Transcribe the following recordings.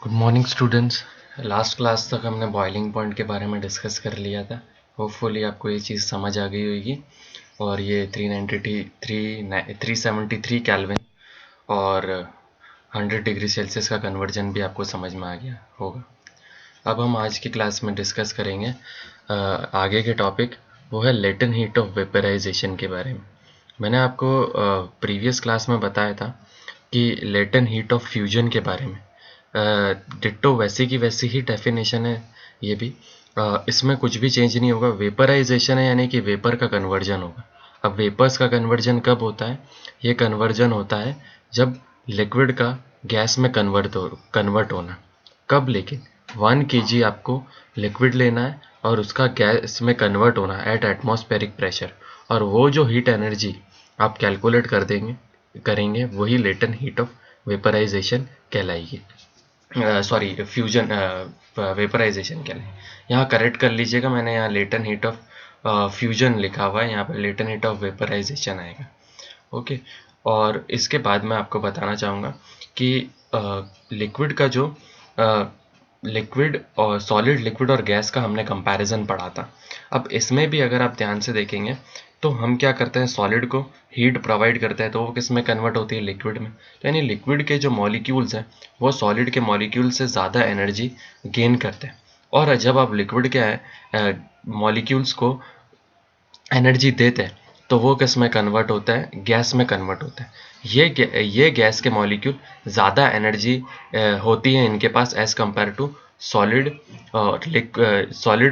Good morning students. Last class तक हमने boiling point के बारे में डिस्कस कर लिया था। होपफुली आपको ये चीज़ समझ आ गई होगी और ये 373 केल्विन और 100 डिग्री सेल्सियस का कन्वर्जन भी आपको समझ में आ गया होगा। अब हम आज की क्लास में डिस्कस करेंगे आगे के टॉपिक, वो है लेटेंट हीट ऑफ वेपराइजेशन के बारे में। मैंने आपको प्रीवियस क्लास में बताया था कि लेटेंट हीट ऑफ फ्यूजन के बारे में डिट्टो वैसी की वैसी ही डेफिनेशन है ये भी। इसमें कुछ भी चेंज नहीं होगा। वेपराइजेशन है यानी कि वेपर का कन्वर्जन होगा। अब वेपर्स का कन्वर्जन कब होता है? ये कन्वर्जन होता है जब लिक्विड का गैस में कन्वर्ट होना। कब? लेकिन 1 kg आपको लिक्विड लेना है और उसका गैस में कन्वर्ट होना एट एटमॉस्फेरिक प्रेशर, और वो जो हीट एनर्जी आप कैलकुलेट करेंगे वही लेटेंट हीट ऑफ वेपराइजेशन कहलाएगी। सॉरी, फ्यूजन वेपराइजेशन के लिए यहाँ करेक्ट कर लीजिएगा, मैंने यहाँ लेटेंट हीट ऑफ फ्यूजन लिखा हुआ है, यहाँ पर लेटेंट हीट ऑफ वेपराइजेशन आएगा। ओके। और इसके बाद मैं आपको बताना चाहूँगा कि लिक्विड का जो लिक्विड और सॉलिड, लिक्विड और गैस का हमने कंपैरिजन पढ़ा था। अब इसमें भी अगर आप ध्यान से देखेंगे तो हम क्या करते हैं, सॉलिड को हीट प्रोवाइड करते हैं तो वो किस में कन्वर्ट होती है? लिक्विड में। तो यानी लिक्विड के जो मॉलिक्यूल्स हैं वो सॉलिड के मॉलिक्यूल से ज़्यादा एनर्जी गेन करते हैं। और जब आप लिक्विड के मॉलिक्यूल्स को एनर्जी देते हैं तो वो किस में कन्वर्ट होता है? गैस में कन्वर्ट होता है। ये गैस के मॉलिक्यूल ज़्यादा एनर्जी होती है इनके पास एज़ कम्पेयर टू सॉलिड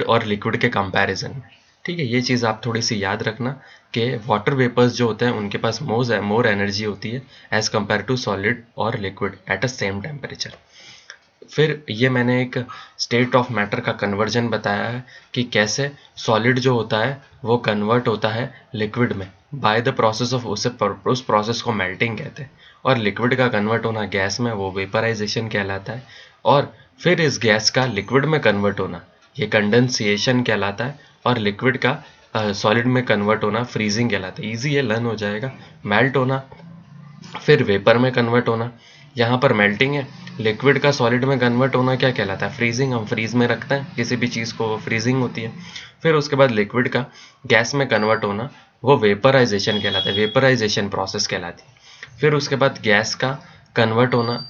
और लिक्विड के कंपैरिजन में। ठीक है, ये चीज़ आप थोड़ी सी याद रखना कि वाटर वेपर्स जो होते हैं उनके पास मोर एनर्जी होती है एज़ कम्पेयर टू सॉलिड और liquid at a same temperature. फिर ये मैंने एक स्टेट ऑफ मैटर का कन्वर्जन बताया है कि कैसे सॉलिड जो होता है वो कन्वर्ट होता है लिक्विड में बाय द प्रोसेस ऑफ उस प्रोसेस को मेल्टिंग कहते हैं। और लिक्विड का कन्वर्ट होना गैस में वो वेपराइजेशन कहलाता है। और फिर इस गैस का लिक्विड में कन्वर्ट होना ये कंडेंसेशन कहलाता है। और लिक्विड का सॉलिड में कन्वर्ट होना फ्रीजिंग कहलाता है। ईजी है, लर्न हो जाएगा। मेल्ट होना, फिर वेपर में कन्वर्ट होना, यहाँ पर मेल्टिंग है। लिक्विड का सॉलिड में कन्वर्ट होना क्या कहलाता है? फ्रीजिंग। हम फ्रीज में रखते हैं किसी भी चीज़ को, फ्रीजिंग होती है। फिर उसके बाद लिक्विड का गैस में कन्वर्ट होना वो वेपराइजेशन कहलाता है, वेपराइजेशन प्रोसेस कहलाती है। फिर उसके बाद गैस का कन्वर्ट होना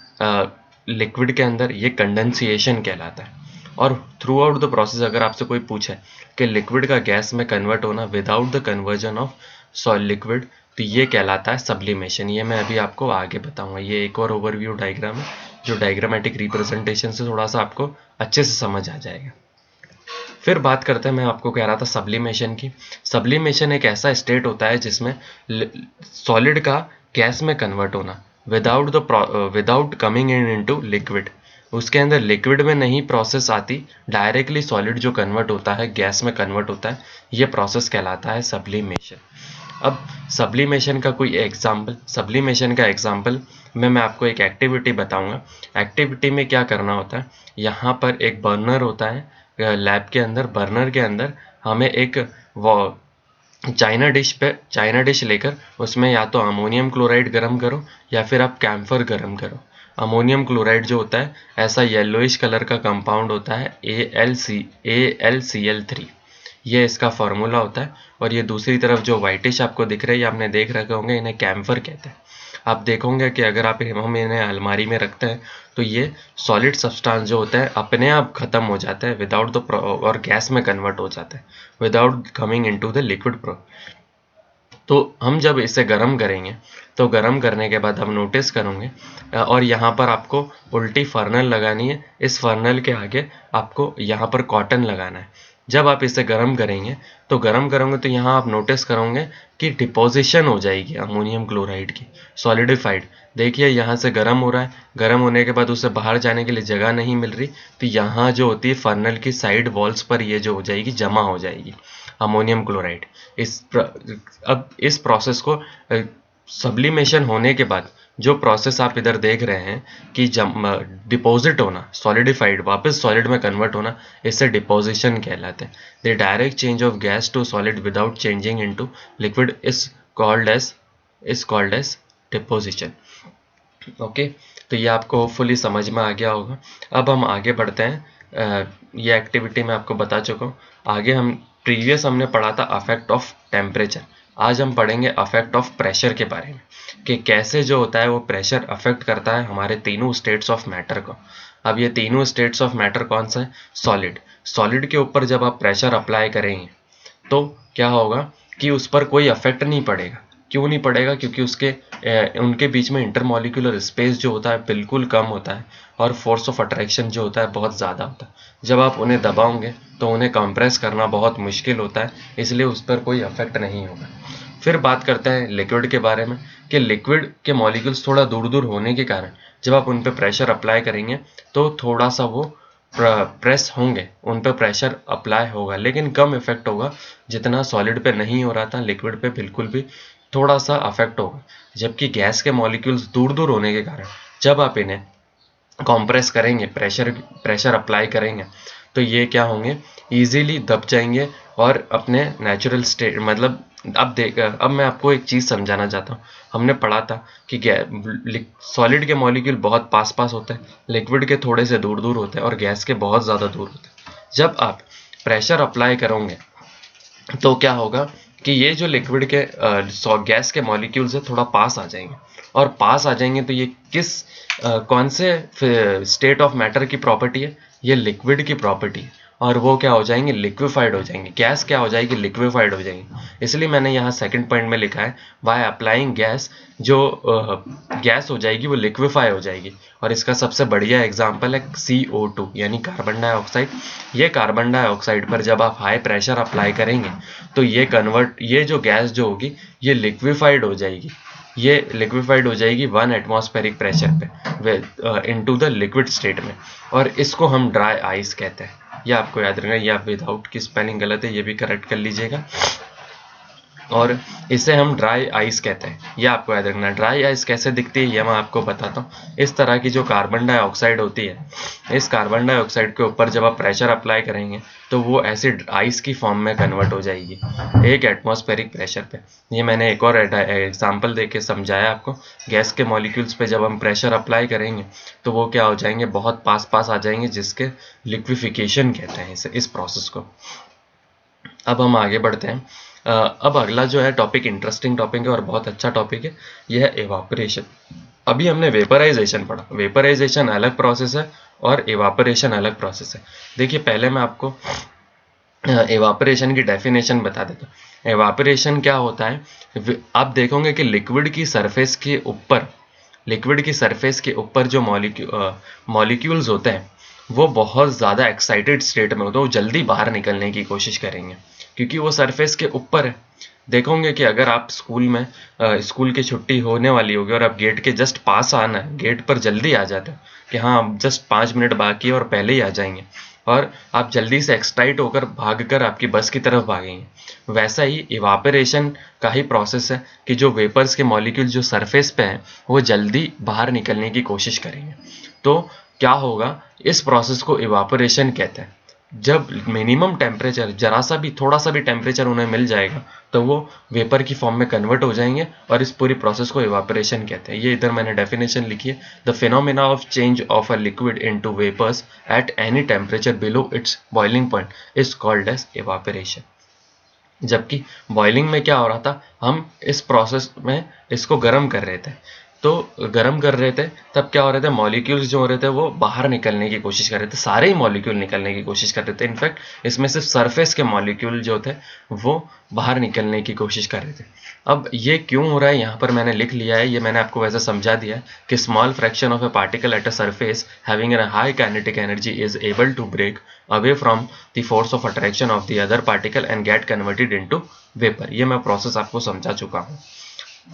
लिक्विड के अंदर ये कंडेंसिएशन कहलाता है। और थ्रू आउट द प्रोसेस अगर आपसे कोई पूछे कि लिक्विड का गैस में कन्वर्ट होना without the conversion of solid liquid, तो ये कहलाता है सब्लिमेशन। ये मैं अभी आपको आगे बताऊंगा। ये एक और ओवरव्यू डायग्राम है जो डायग्रामेटिक रिप्रेजेंटेशन से थोड़ा सा आपको अच्छे से समझ आ जाएगा। फिर बात करते हैं, मैं आपको कह रहा था सब्लिमेशन की। सब्लिमेशन एक ऐसा स्टेट होता है जिसमें सॉलिड का गैस में कन्वर्ट होना विदाउट कमिंग इनटू लिक्विड। उसके अंदर लिक्विड में नहीं प्रोसेस आती, डायरेक्टली सॉलिड जो कन्वर्ट होता है गैस में कन्वर्ट होता है, ये प्रोसेस कहलाता है सब्लिमेशन। अब सब्लिमेशन का कोई एग्जाम्पल, सब्लिमेशन का एग्जाम्पल में मैं आपको एक एक्टिविटी बताऊंगा। एक्टिविटी में क्या करना होता है, यहाँ पर एक बर्नर होता है लैब के अंदर। बर्नर के अंदर हमें एक चाइना डिश लेकर उसमें या तो अमोनियम क्लोराइड गर्म करो या फिर आप कैम्फर गर्म करो। अमोनियम क्लोराइड जो होता है ऐसा येलोइश कलर का कंपाउंड होता है AlCl3, ये इसका फार्मूला होता है। और ये दूसरी तरफ जो वाइटिश आपको दिख रहा है, ये आपने देख रखे होंगे, इन्हें कैम्फर कहते हैं। आप देखोगे कि अगर हम इन्हें अलमारी में रखते हैं तो ये सॉलिड सब्सटेंस जो होता है अपने आप खत्म हो जाता है विदाउट द और गैस में कन्वर्ट हो जाता है without coming into the liquid. तो हम जब इसे गर्म करेंगे तो गर्म करने के बाद हम नोटिस करेंगे और यहाँ पर आपको उल्टी फर्नल लगानी है। इस फर्नल के आगे आपको यहाँ पर कॉटन लगाना है। जब आप इसे गर्म करेंगे तो यहाँ आप नोटिस करोगे कि डिपोजिशन हो जाएगी अमोनियम क्लोराइड की, सॉलिडिफाइड। देखिए यहाँ से गर्म हो रहा है, गर्म होने के बाद उसे बाहर जाने के लिए जगह नहीं मिल रही, तो यहाँ जो होती है फर्नल की साइड वॉल्स पर ये जो हो जाएगी, जमा हो जाएगी अमोनियम क्लोराइड। अब इस प्रोसेस को सब्लिमेशन होने के बाद जो प्रोसेस आप इधर देख रहे हैं कि डिपॉजिट होना, सॉलिडिफाइड वापस सॉलिड में कन्वर्ट होना, इससे डिपोजिशन कहलाते हैं। The direct change of gas to solid without changing into liquid is called as deposition. Okay. तो ये आपको होपफुली समझ में आ गया होगा। अब हम आगे बढ़ते हैं। ये एक्टिविटी मैं आपको बता चुका हूँ। आगे हम प्रीवियस हमने पढ़ा था अफेक्ट ऑफ टेम्परेचर, आज हम पढ़ेंगे अफेक्ट ऑफ प्रेशर के बारे में, कि कैसे जो होता है वो प्रेशर अफेक्ट करता है हमारे तीनों स्टेट्स ऑफ मैटर को। अब ये तीनों स्टेट्स ऑफ मैटर कौन सा है? सॉलिड। सॉलिड के ऊपर जब आप प्रेशर अप्लाई करेंगे तो क्या होगा कि उस पर कोई इफेक्ट नहीं पड़ेगा। क्यों नहीं पड़ेगा? क्योंकि उनके बीच में इंटरमॉलिक्यूलर स्पेस जो होता है बिल्कुल कम होता है और फोर्स ऑफ अट्रैक्शन जो होता है बहुत ज़्यादा होता है। जब आप उन्हें दबाओगे तो उन्हें कंप्रेस करना बहुत मुश्किल होता है, इसलिए उस पर कोई इफेक्ट नहीं होगा। फिर बात करते हैं लिक्विड के बारे में, कि लिक्विड के मॉलिक्यूल्स थोड़ा दूर दूर होने के कारण जब आप उन पर प्रेशर अप्लाई करेंगे तो थोड़ा सा वो प्रेस होंगे, उन पर प्रेशर अप्लाई होगा, लेकिन कम इफेक्ट होगा जितना सॉलिड पे नहीं हो रहा था। लिक्विड पे बिल्कुल भी थोड़ा सा अफेक्ट होगा। जबकि गैस के मॉलिक्यूल्स दूर दूर होने के कारण जब आप इन्हें कंप्रेस करेंगे, प्रेशर अप्लाई करेंगे, तो ये क्या होंगे, इजीली दब जाएंगे और अपने नेचुरल स्टेट, मतलब अब मैं आपको एक चीज़ समझाना चाहता हूँ। हमने पढ़ा था कि सॉलिड के मॉलिक्यूल बहुत पास पास होते हैं, लिक्विड के थोड़े से दूर दूर होते हैं और गैस के बहुत ज़्यादा दूर होते हैं। जब आप प्रेशर अप्लाई करोगे तो क्या होगा कि ये जो लिक्विड के गैस के मॉलिक्यूल्स है थोड़ा पास आ जाएंगे, और पास आ जाएंगे तो ये कौन से स्टेट ऑफ मैटर की प्रॉपर्टी है? ये लिक्विड की प्रॉपर्टी है, और वो क्या हो जाएंगे, लिक्विफाइड हो जाएंगे। गैस क्या हो जाएगी, लिक्विफाइड हो जाएंगी। इसलिए मैंने यहाँ सेकंड पॉइंट में लिखा है बाय अप्लाइंग गैस, जो गैस हो जाएगी वो लिक्विफाई हो जाएगी। और इसका सबसे बढ़िया एग्जांपल है CO2 यानी कार्बन डाइऑक्साइड। ये कार्बन डाइऑक्साइड पर जब आप हाई प्रेशर अप्लाई करेंगे तो ये जो गैस जो होगी ये लिक्विफाइड हो जाएगी। ये लिक्विफाइड हो जाएगी 1 एटमॉस्फेरिक प्रेशर पे इनटू द लिक्विड स्टेट में, और इसको हम ड्राई आइस कहते हैं। ये आपको याद रखना, या विदाउट की स्पेलिंग गलत है, ये भी करेक्ट कर लीजिएगा। और इसे हम ड्राई आइस कहते हैं, ये आपको याद रखना। ड्राई आइस कैसे दिखती है ये मैं आपको बताता हूँ। इस तरह की जो कार्बन डाइऑक्साइड होती है, इस कार्बन डाइऑक्साइड के ऊपर जब आप प्रेशर अप्लाई करेंगे तो वो एसिड आइस की फॉर्म में कन्वर्ट हो जाएगी 1 एटमॉस्फेरिक प्रेशर पे। ये मैंने एक और एग्जांपल देके समझाया आपको। गैस के मॉलिक्यूल्स पे जब हम प्रेशर अप्लाई करेंगे तो वो क्या हो जाएंगे, बहुत पास पास आ जाएंगे, जिसके लिक्विफिकेशन कहते हैं इस प्रोसेस को। अब हम आगे बढ़ते हैं। अब अगला जो है टॉपिक इंटरेस्टिंग टॉपिक है और बहुत अच्छा टॉपिक है, यह है एवापोरेशन। अभी हमने वेपराइजेशन पढ़ा। वेपराइजेशन अलग प्रोसेस है और एवापोरेशन अलग प्रोसेस है। देखिए पहले मैं आपको एवापोरेशन की डेफिनेशन बता देता हूँ। एवापोरेशन क्या होता है, आप देखोगे कि लिक्विड की सरफेस के ऊपर जो मॉलिक्यूल्स होते हैं वो बहुत ज़्यादा एक्साइटेड स्टेट में होते हैं, वो जल्दी बाहर निकलने की कोशिश करेंगे क्योंकि वो सरफेस के ऊपर है। देखोगे कि अगर आप स्कूल की छुट्टी होने वाली होगी और आप गेट के जस्ट पास आना है, गेट पर जल्दी आ जाते हो कि हाँ अब जस्ट 5 मिनट बाकी है और पहले ही आ जाएंगे, और आप जल्दी से एक्साइट होकर भागकर आपकी बस की तरफ भागेंगे। वैसा ही इवापोरेशन का ही प्रोसेस है कि जो वेपर्स के मॉलिक्यूल जो सरफेस पे हैं वो जल्दी बाहर निकलने की कोशिश करेंगे। तो क्या होगा, इस प्रोसेस को इवापोरेशन कहते हैं। जब मिनिमम टेम्परेचर, जरा सा भी थोड़ा सा भी टेम्परेचर उन्हें मिल जाएगा तो वो वेपर की फॉर्म में कन्वर्ट हो जाएंगे, और इस पूरी प्रोसेस को इवापोरेशन कहते हैं। ये इधर मैंने डेफिनेशन लिखी है। The phenomena of change of a liquid into vapours at any temperature below its boiling point is called as evaporation. जबकि बॉइलिंग में क्या हो रहा था, हम इस प्रोसेस में इसको गर्म कर रहे थे, तो गर्म कर रहे थे तब क्या हो रहे थे, मॉलिक्यूल्स जो हो रहे थे वो बाहर निकलने की कोशिश कर रहे थे, सारे ही मॉलिक्यूल निकलने की कोशिश कर रहे थे। इनफैक्ट इसमें सिर्फ सरफेस के मॉलिक्यूल जो थे वो बाहर निकलने की कोशिश कर रहे थे। अब ये क्यों हो रहा है यहाँ पर मैंने लिख लिया है, ये मैंने आपको वैसे समझा दिया है कि small fraction of a particle at a surface having an high kinetic energy is able to break away from the force of attraction of the other particle and get converted into vapour. ये मैं process आपको समझा चुका हूँ,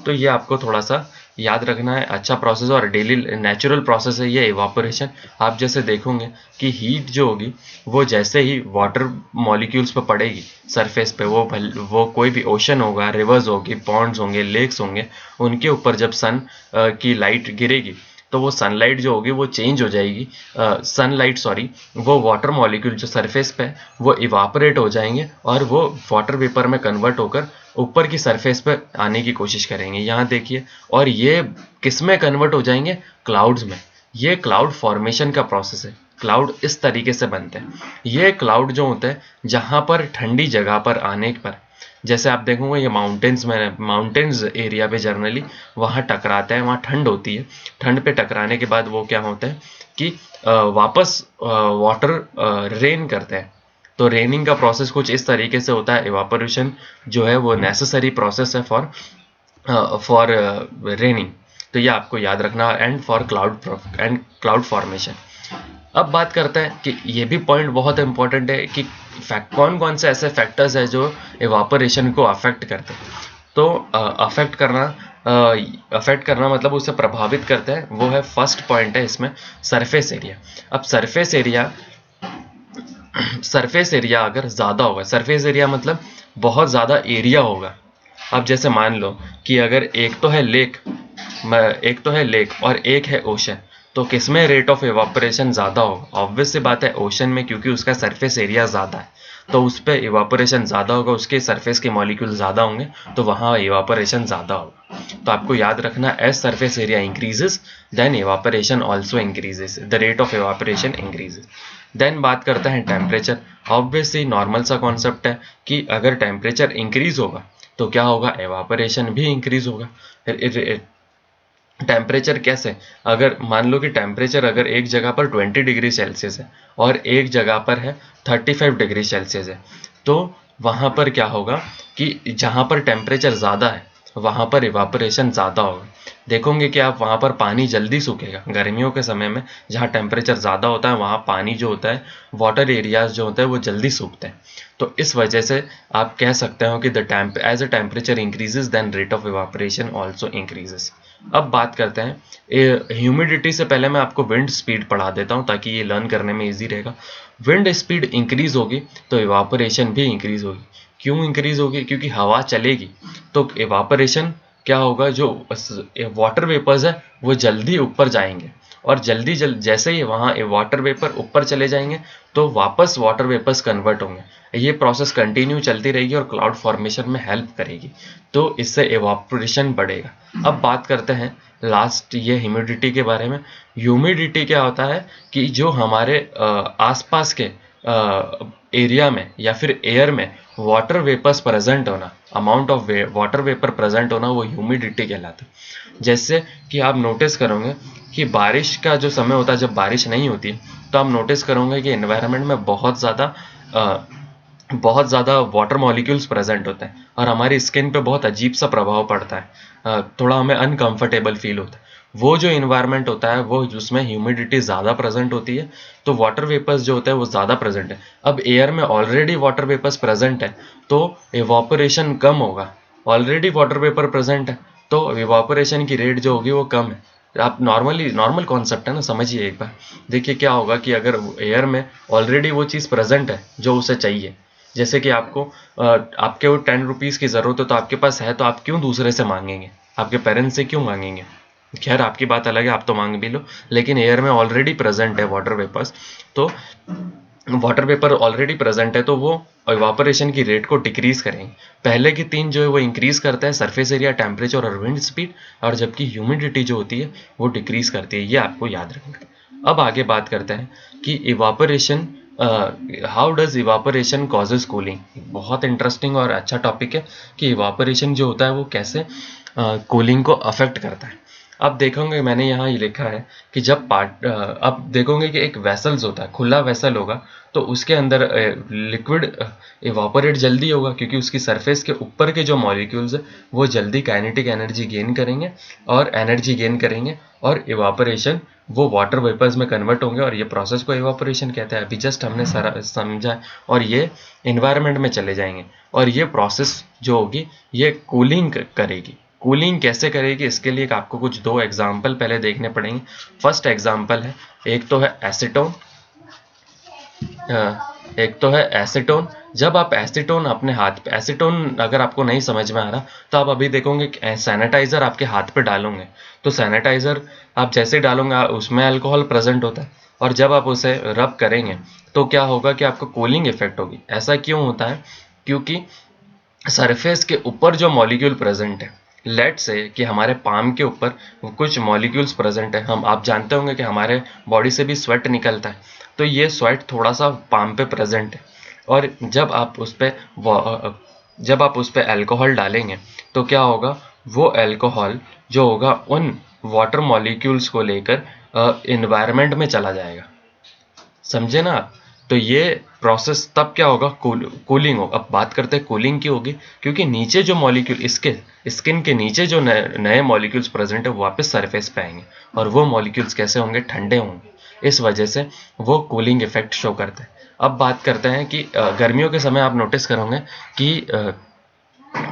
तो ये आपको थोड़ा सा याद रखना है। अच्छा प्रोसेस और डेली नेचुरल प्रोसेस है ये इवापोरेशन। आप जैसे देखोगे कि हीट जो होगी वो जैसे ही वाटर मॉलिक्यूल्स पर पड़ेगी सरफेस पे, वो कोई भी ओशन होगा, रिवर्स होगी, पॉन्ड्स होंगे, लेक्स होंगे, उनके ऊपर जब सन की लाइट गिरेगी तो वो सनलाइट जो होगी वो चेंज हो जाएगी, सनलाइट सॉरी, वो वाटर मॉलिक्यूल जो सरफेस पे है वो इवापोरेट हो जाएंगे और वो वाटर वेपर में कन्वर्ट होकर ऊपर की सरफेस पे आने की कोशिश करेंगे। यहाँ देखिए, और ये किस में कन्वर्ट हो जाएंगे? क्लाउड्स में। ये क्लाउड फॉर्मेशन का प्रोसेस है। क्लाउड इस तरीके से बनते हैं। ये क्लाउड जो होते हैं जहाँ पर ठंडी जगह पर आने पर, जैसे आप देखोगे ये माउंटेन्स एरिया पे जनरली वहाँ टकराते हैं, वहाँ ठंड होती है। ठंड पे टकराने के बाद वो क्या होता है कि वापस वाटर रेन करते हैं। तो रेनिंग का प्रोसेस कुछ इस तरीके से होता है। इवापोरेशन जो है वो नेसेसरी प्रोसेस है फॉर रेनिंग। तो ये आपको याद रखना, एंड फॉर क्लाउड फॉर्मेशन। अब बात करते हैं कि ये भी पॉइंट बहुत इंपॉर्टेंट है कि कौन कौन से ऐसे फैक्टर्स है जो इवापोरेशन को अफेक्ट करते हैं। तो अफेक्ट करना मतलब उसे प्रभावित करते हैं, वो है फर्स्ट पॉइंट है इसमें सरफेस एरिया। अब सरफेस एरिया अगर ज़्यादा होगा, सरफेस एरिया मतलब बहुत ज़्यादा एरिया होगा। अब जैसे मान लो कि अगर एक तो है लेक और एक है ओशन, तो किसमें रेट ऑफ इवापोरेशन ज़्यादा होगा? ऑब्वियस सी बात है ओशन में, क्योंकि उसका सरफेस एरिया ज़्यादा है तो उस पर इवापोरेशन ज़्यादा होगा, उसके सरफेस के मॉलिक्यूल ज़्यादा होंगे तो वहाँ इवापोरेशन ज़्यादा होगा। तो आपको याद रखना, as surface area increases then evaporation also increases, the rate of evaporation increases. Then बात करते हैं टेम्परेचर। ऑब्वियसली नॉर्मल सा कॉन्सेप्ट है कि अगर टेम्परेचर इंक्रीज होगा तो क्या होगा? एवापोरेशन भी इंक्रीज होगा। टेम्परेचर कैसे? अगर मान लो कि टेम्परेचर अगर एक जगह पर 20 डिग्री सेल्सियस है और एक जगह पर है 35 डिग्री सेल्सियस है, तो वहाँ पर क्या होगा कि जहाँ पर टेम्परेचर ज़्यादा है वहाँ पर इवापोरेशन ज़्यादा होगा। देखोगे कि आप वहाँ पर पानी जल्दी सूखेगा। गर्मियों के समय में जहाँ टेम्परेचर ज़्यादा होता है वहाँ पानी जो होता है, वाटर एरियाज जो होते हैं वो जल्दी सूखते हैं। तो इस वजह से आप कह सकते हो कि as a temperature increases then rate of evaporation also increases. अब बात करते हैं ह्यूमिडिटी से पहले मैं आपको विंड स्पीड पढ़ा देता हूँ ताकि ये लर्न करने में इजी रहेगा। विंड स्पीड इंक्रीज होगी तो इवापोरेशन भी इंक्रीज होगी। क्यों इंक्रीज होगी? क्योंकि हवा चलेगी तो इवापोरेशन क्या होगा, जो वाटर वेपर्स है वो जल्दी ऊपर जाएंगे और जैसे ही वहाँ वाटर वेपर ऊपर चले जाएंगे तो वापस वाटर वेपर्स कन्वर्ट होंगे। ये प्रोसेस कंटिन्यू चलती रहेगी और क्लाउड फॉर्मेशन में हेल्प करेगी, तो इससे इवापोरेशन बढ़ेगा। अब बात करते हैं लास्ट ये ह्यूमिडिटी के बारे में। ह्यूमिडिटी क्या होता है कि जो हमारे आसपास के एरिया में या फिर एयर में वाटर वेपर्स प्रेजेंट होना, amount of water vapour present होना, वो ह्यूमिडिटी कहलाता है। जैसे कि आप नोटिस करोगे कि बारिश का जो समय होता है, जब बारिश नहीं होती तो आप नोटिस करोगे कि एनवायरनमेंट में बहुत ज़्यादा वाटर मॉलिक्यूल्स प्रेजेंट होते हैं और हमारी स्किन पे बहुत अजीब सा प्रभाव पड़ता है, थोड़ा हमें अनकंफर्टेबल फील होता है। वो जो इन्वायरमेंट होता है वो जिसमें ह्यूमिडिटी ज़्यादा प्रेजेंट होती है तो वाटर वेपर्स जो होते हैं वो ज़्यादा प्रेजेंट है। अब एयर में ऑलरेडी वाटर वेपर्स प्रेजेंट है तो इवापोरेशन कम होगा। ऑलरेडी वाटर वेपर प्रेजेंट है तो इवापोरेशन की रेट जो होगी वो कम है। आप नॉर्मल कॉन्सेप्ट है ना, समझिए एक बार। देखिए क्या होगा कि अगर एयर में ऑलरेडी वो चीज़ प्रेजेंट है जो उसे चाहिए, जैसे कि आपके वो 10 रुपीज़ की ज़रूरत है तो आपके पास है, तो आप क्यों दूसरे से मांगेंगे? आपके पेरेंट्स से क्यों मांगेंगे? खैर आपकी बात अलग है, आप तो मांग भी लो, लेकिन एयर में ऑलरेडी प्रेजेंट है वाटर वेपर्स, तो वाटर वेपर ऑलरेडी प्रेजेंट है तो वो इवापोरेशन की रेट को डिक्रीज करेंगे। पहले की तीन जो है वो इंक्रीज करता है, सरफेस एरिया, टेम्परेचर और विंड स्पीड, और जबकि ह्यूमिडिटी जो होती है वो डिक्रीज करती है। ये आपको याद रखना। अब आगे बात करते हैं कि evaporation, how does evaporation causes cooling. बहुत इंटरेस्टिंग और अच्छा टॉपिक है कि इवापोरेशन जो होता है वो कैसे कूलिंग को अफेक्ट करता है। अब देखोगे मैंने यहाँ ये लिखा है कि अब देखोगे कि एक वेसल्स होता है, खुला वेसल होगा तो उसके अंदर लिक्विड इवापोरेट जल्दी होगा क्योंकि उसकी सरफेस के ऊपर के जो मॉलिक्यूल्स है वो जल्दी काइनेटिक एनर्जी गेन करेंगे और इवापोरेशन वो वाटर वेपर्स में कन्वर्ट होंगे और ये प्रोसेस को इवापोरेशन कहते हैं। अभी जस्ट हमने सारा समझा और ये इन्वायरमेंट में चले जाएंगे और ये प्रोसेस जो होगी ये कूलिंग करेगी। कूलिंग कैसे करेगी, इसके लिए आपको कुछ दो एग्जाम्पल पहले देखने पड़ेंगे। फर्स्ट एग्जाम्पल है, एक तो है एसीटोन। जब आप एसीटोन अपने हाथ पे, एसीटोन अगर आपको नहीं समझ में आ रहा तो आप अभी देखोगे सैनिटाइजर आपके हाथ पे डालोगे तो सैनिटाइजर आप जैसे डालोगे उसमें अल्कोहल प्रेजेंट होता है, और जब आप उसे रब करेंगे तो क्या होगा कि आपको कूलिंग इफेक्ट होगी। ऐसा क्यों होता है? क्योंकि सरफेस के ऊपर जो मॉलिक्यूल प्रेजेंट है, लेट से कि हमारे पाम के ऊपर कुछ मॉलिक्यूल्स प्रेजेंट है, हम आप जानते होंगे कि हमारे बॉडी से भी स्वेट निकलता है, तो ये स्वेट थोड़ा सा पाम पे प्रेजेंट है, और जब आप उस पर अल्कोहल डालेंगे तो क्या होगा, वो अल्कोहल जो होगा उन वाटर मॉलिक्यूल्स को लेकर इन्वायरमेंट में चला जाएगा। समझे ना आप? तो ये प्रोसेस तब क्या होगा, कूलिंग हो। अब बात करते हैं कूलिंग की होगी, क्योंकि नीचे जो मॉलिक्यूल, इसके स्किन के नीचे जो नए मॉलिक्यूल्स प्रेजेंट है वो वापस सरफेस पे आएंगे, और वो मॉलिक्यूल्स कैसे होंगे, ठंडे होंगे, इस वजह से वो कूलिंग इफेक्ट शो करते हैं। अब बात करते हैं कि गर्मियों के समय आप नोटिस करोगे कि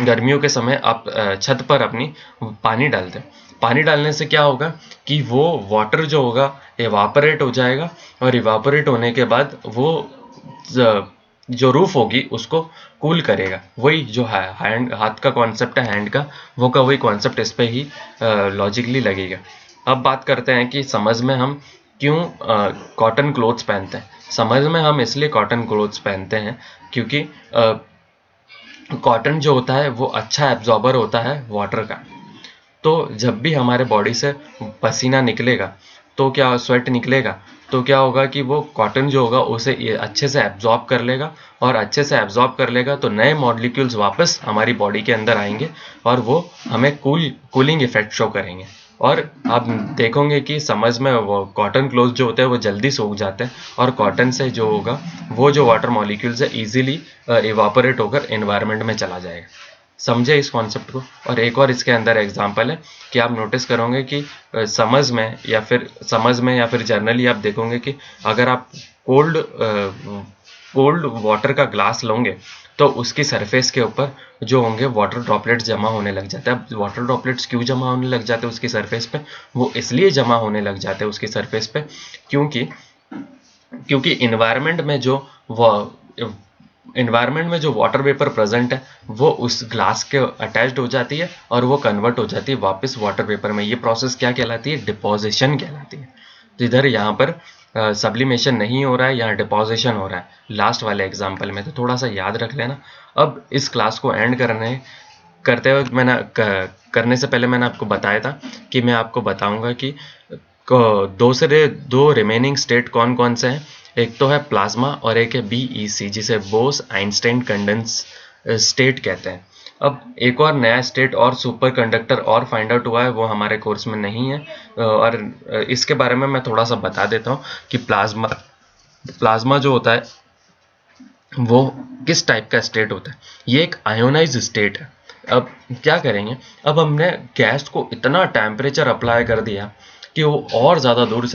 गर्मियों के समय आप छत पर अपनी पानी डालते हैं। पानी डालने से क्या होगा कि वो वाटर जो होगा इवापोरेट हो जाएगा, और इवापोरेट होने के बाद वो जो रूफ होगी उसको कूल करेगा। वही जो हाथ का कॉन्सेप्ट है, हैंड का वही कॉन्सेप्ट इस पे ही लॉजिकली लगेगा। अब बात करते हैं कि समझ में हम क्यों कॉटन क्लोथ्स पहनते हैं। समझ में हम इसलिए कॉटन क्लोथ्स पहनते हैं क्योंकि कॉटन जो होता है वो अच्छा एब्जॉर्बर होता है वाटर का। तो जब भी हमारे बॉडी से पसीना निकलेगा, तो क्या स्वेट निकलेगा, तो क्या होगा कि वो कॉटन जो होगा उसे ये अच्छे से एब्जॉर्ब कर लेगा, और अच्छे से एब्जॉर्ब कर लेगा तो नए मॉलिक्यूल्स वापस हमारी बॉडी के अंदर आएंगे, और वो हमें कूलिंग इफेक्ट शो करेंगे। और आप देखोगे कि समझ में वो कॉटन क्लोथ जो होते हैं वो जल्दी सूख जाते हैं, और कॉटन से जो होगा वो जो वाटर मॉलिक्यूल्स है इजीली इवापोरेट होकर एनवायरनमेंट में चला जाएगा। समझे इस कॉन्सेप्ट को? और एक और इसके अंदर एग्जांपल है कि आप नोटिस करोगे कि समझ में या फिर जनरली आप देखोगे कि अगर आप कोल्ड वाटर का ग्लास लोगे तो उसकी सरफेस के ऊपर जो होंगे वाटर ड्रॉपलेट्स जमा होने लग जाते हैं। अब वाटर ड्रॉपलेट्स क्यों जमा होने लग जाते हैं उसकी सरफेस पे? वो इसलिए जमा होने लग जाते हैं उसकी सरफेस पे क्योंकि इन्वायरमेंट में जो वाटर वेपर प्रेजेंट है वो उस ग्लास के अटैच्ड हो जाती है, और वो कन्वर्ट हो जाती है वापस वाटर वेपर में। ये प्रोसेस क्या कहलाती है? डिपोजिशन कहलाती है। तो इधर यहाँ पर सब्लिमेशन नहीं हो रहा है, यहाँ डिपोजिशन हो रहा है लास्ट वाले एग्जाम्पल में, तो थोड़ा सा याद रख लेना। अब इस क्लास को एंड करते वक्त करने से पहले मैंने आपको बताया था कि मैं आपको बताऊंगा कि दो रिमेनिंग स्टेट कौन कौन से हैं। एक तो है प्लाज्मा और एक है बीईसी, जिसे बोस आइंस्टाइन कंडेंस स्टेट कहते हैं। अब एक और नया स्टेट और सुपर कंडक्टर और फाइंड आउट हुआ है, वो हमारे कोर्स में नहीं है, और इसके बारे में मैं थोड़ा सा बता देता हूँ कि प्लाज्मा जो होता है वो किस टाइप का स्टेट होता है। ये एक आयोनाइज स्टेट है। अब क्या करेंगे, अब हमने गैस को इतना टेम्परेचर अप्लाई कर दिया कि वो और ज़्यादा दूर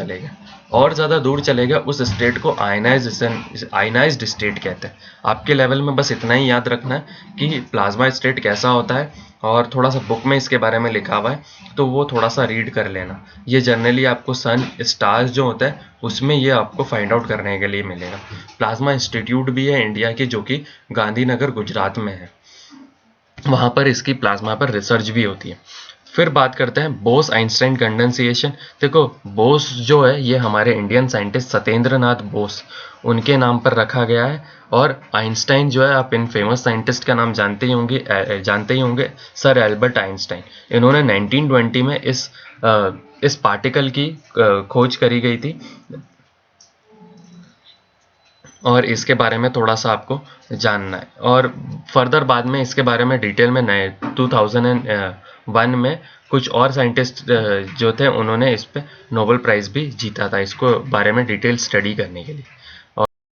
चलेगा, उस स्टेट को आयनाइज्ड स्टेट कहते हैं। आपके लेवल में बस इतना ही याद रखना है कि प्लाज्मा स्टेट कैसा होता है, और थोड़ा सा बुक में इसके बारे में लिखा हुआ है, तो वो थोड़ा सा रीड कर लेना। ये जनरली आपको सन स्टार्स जो होता है उसमें ये आपको फाइंड आउट करने के लिए मिलेगा। प्लाज्मा इंस्टीट्यूट भी है इंडिया की, जो कि गांधीनगर गुजरात में है। वहाँ पर इसकी प्लाज्मा पर रिसर्च भी होती है। फिर बात करते हैं बोस आइंस्टाइन कंडेंसेशन। देखो, बोस जो है ये हमारे इंडियन साइंटिस्ट सत्येंद्र नाथ बोस, उनके नाम पर रखा गया है। और आइंस्टाइन जो है, आप इन फेमस साइंटिस्ट का नाम जानते ही होंगे, सर एल्बर्ट आइंस्टाइन। इन्होंने 1920 में इस पार्टिकल की खोज करी गई थी, और इसके बारे में थोड़ा सा आपको जानना है। और फर्दर बाद में इसके बारे में डिटेल में 2001 में कुछ और साइंटिस्ट जो थे उन्होंने इस पे नोबेल प्राइज़ भी जीता था, इसको बारे में डिटेल स्टडी करने के लिए।